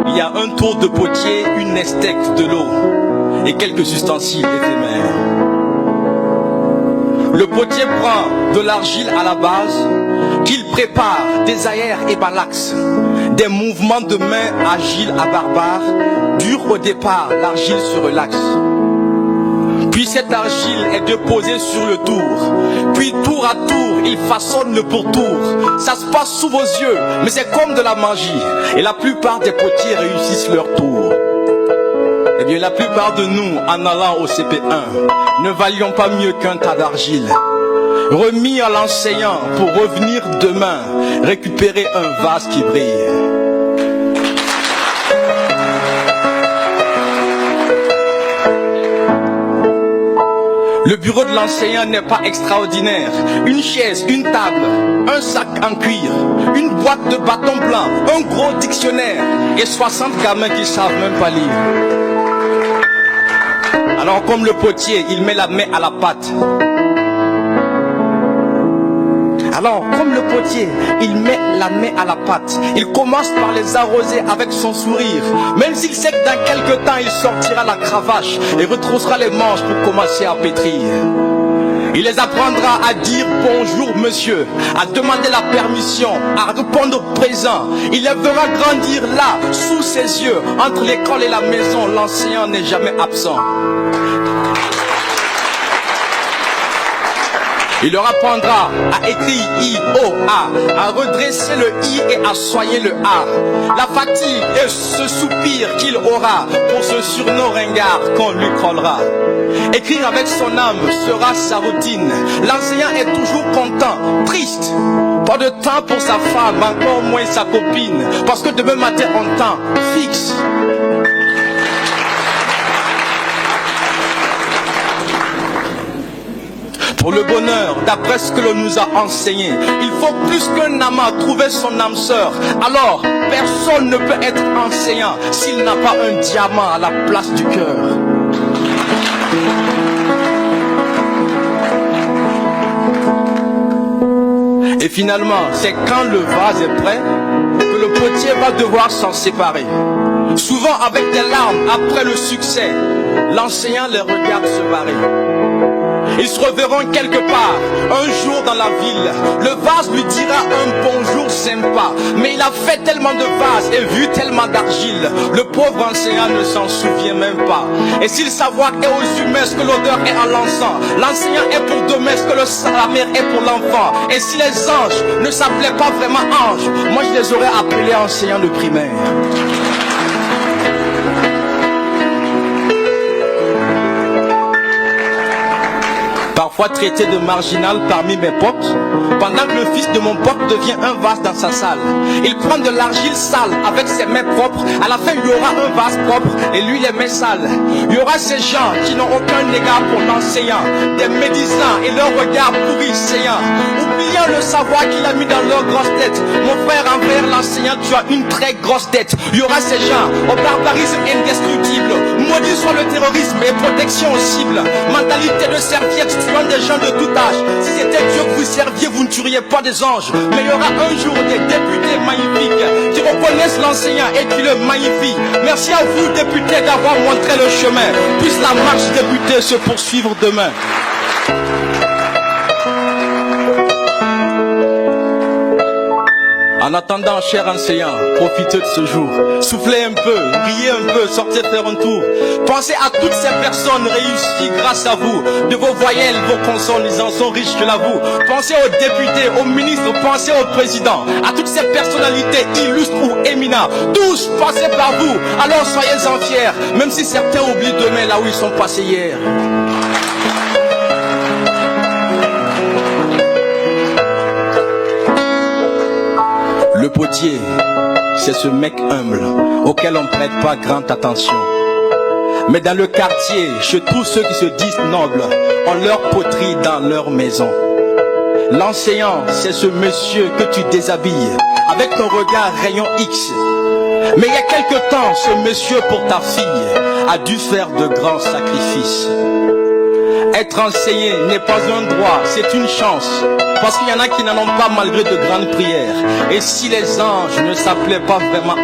Il y a un tour de potier, une esthèque, de l'eau et quelques ustensiles éphémères. Le potier prend de l'argile à la base, qu'il prépare des aères et balaxes, des mouvements de main agiles à barbares, dur au départ, l'argile se relaxe. Puis cette argile est déposée sur le tour, puis tour à tour, il façonne le pourtour. Ça se passe sous vos yeux, mais c'est comme de la magie, et la plupart des potiers réussissent leur tour. Eh bien, la plupart de nous, en allant au CP1, ne valions pas mieux qu'un tas d'argile, remis à l'enseignant pour revenir demain, récupérer un vase qui brille. Le bureau de l'enseignant n'est pas extraordinaire. Une chaise, une table, un sac en cuir, une boîte de bâtons blancs, un gros dictionnaire et 60 gamins qui savent même pas lire. Alors comme le potier, il met la main à la pâte. Alors, comme le potier, il met la main à la pâte. Il commence par les arroser avec son sourire. Même s'il sait que dans quelque temps, il sortira la cravache et retroussera les manches pour commencer à pétrir. Il les apprendra à dire bonjour monsieur, à demander la permission, à répondre présent. Il les verra grandir là, sous ses yeux. Entre l'école et la maison, l'enseignant n'est jamais absent. Il leur apprendra à écrire I-O-A, à redresser le I et à soigner le A. La fatigue et ce soupir qu'il aura pour ce surnom ringard qu'on lui collera. Écrire avec son âme sera sa routine. L'enseignant est toujours content, triste. Pas de temps pour sa femme, encore moins sa copine. Parce que demain matin on temps fixe. Pour le bonheur, d'après ce que l'on nous a enseigné, il faut plus qu'un amant trouver son âme sœur. Alors, personne ne peut être enseignant s'il n'a pas un diamant à la place du cœur. Et finalement, c'est quand le vase est prêt que le potier va devoir s'en séparer. Souvent avec des larmes après le succès, l'enseignant les regarde se barrer. Ils se reverront quelque part, un jour dans la ville. Le vase lui dira un bonjour sympa. Mais il a fait tellement de vases et vu tellement d'argile. Le pauvre enseignant ne s'en souvient même pas. Et si le savoir est aux humains ce que l'odeur est à l'encens, l'enseignant est pour demain ce que la mère est pour l'enfant. Et si les anges ne s'appelaient pas vraiment anges, moi je les aurais appelés enseignants de primaire. Parfois traité de marginal parmi mes potes, pendant que le fils de mon pote devient un vase dans sa salle. Il prend de l'argile sale avec ses mains propres. À la fin, il y aura un vase propre et lui les mains sales. Il y aura ces gens qui n'ont aucun égard pour l'enseignant, des médisants et leur regard pourri saillant, oubliant le savoir qu'il a mis dans leur grosse tête. Mon frère envers l'enseignant, tu as une très grosse tête. Il y aura ces gens au barbarisme indestructible, maudit soit le terrorisme et protection aux cibles, mentalité de serviette tuant des gens de tout âge. Si c'était Dieu que vous serviez, vous ne tueriez pas des anges. Mais il y aura un jour des députés magnifiques qui reconnaissent l'enseignant et qui le magnifient. Merci à vous députés d'avoir montré le chemin. Puisse la marche députée se poursuivre demain. En attendant, cher enseignant, profitez de ce jour. Soufflez un peu, riez un peu, sortez faire un tour. Pensez à toutes ces personnes réussies grâce à vous. De vos voyelles, vos consonnes, ils en sont riches, je l'avoue. Pensez aux députés, aux ministres, pensez aux présidents, à toutes ces personnalités illustres ou éminents. Tous passez par vous, alors soyez-en fiers, même si certains oublient demain là où ils sont passés hier. Le potier, c'est ce mec humble auquel on ne prête pas grande attention. Mais dans le quartier, chez tous ceux qui se disent nobles, on leur poterie dans leur maison. L'enseignant, c'est ce monsieur que tu déshabilles avec ton regard rayon X. Mais il y a quelque temps, ce monsieur pour ta fille a dû faire de grands sacrifices. Être enseigné n'est pas un droit, c'est une chance. Parce qu'il y en a qui n'en ont pas malgré de grandes prières. Et si les anges ne s'appelaient pas vraiment